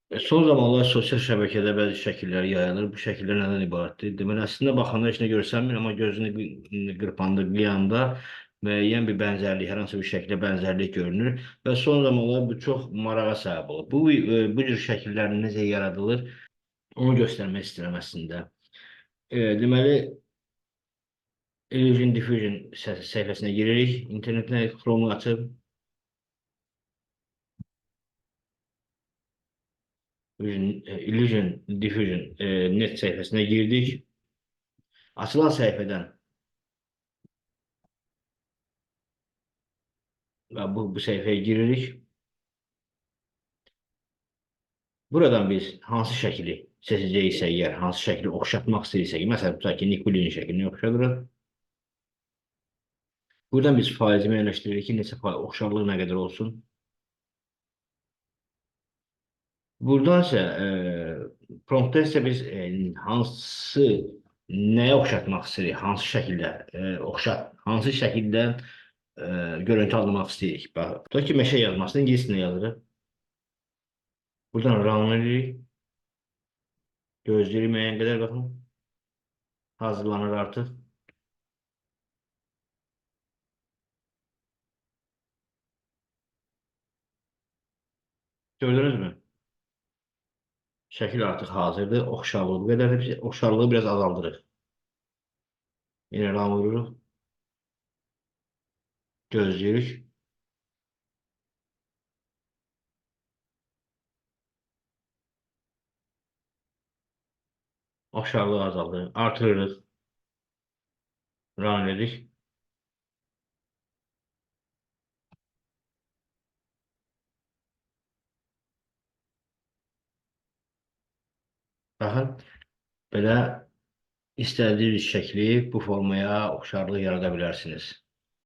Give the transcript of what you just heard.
Son zamanlar sosial şəbəkədə bəzi şəkillər yayılır. Bu şəkillər nədən ibarətdir? Deməli, əslində baxanda heç nə görsənmir, amma gözünü qırpanda, qıyanda müəyyən bir bənzərlik, hər hansı bir şəklə bənzərlik görünür və son zamanlar bu çox marağa səbəb olur. Bu cür şəkillər necə yaradılır, onu göstərmək istəyirəm əslində. Deməli, Illusion Diffusion səhifəsinə giririk. İnternetdən Chrome-u açıb Illusion Diffusion net səhifəsinə girdik. Açılan səhifədən və bu səhifəyə giririk. Buradan biz hansı şəkli seçəcəksə, əgər hansı şəkli oxşatmaq istəyirsək, məsələn, tutaq ki, Nikulin şəklini oxşadırıq. Buradan biz faizi müəyyənləşdiririk ki, neçə faiz, oxşarlığı nə qədər olsun. Buradan isə promptda isə biz hansı, nəyə oxşatmaq istəyirik, hansı şəkildə hansı şəkildə görüntü almaq istəyirik. Bax, tutaq ki, meşə yazmasını ingilis dilində yazırıq. Buradan run edirik. Gözləyirik müəyyən qədər, baxın. Hazırlanır artıq. Gördünüz mü? Şəkil artıq hazırdır. Oxşarlığı bu qədərdir. Oxşarlığı biraz azaldırıq. Yenə ram vururuq. Gözləyirik. Oxşarlığı azaldırıq. Artırırıq. Ram edirik. Baxın, belə istədiyiniz şəkli bu formaya oxşarlıq yarada bilərsiniz.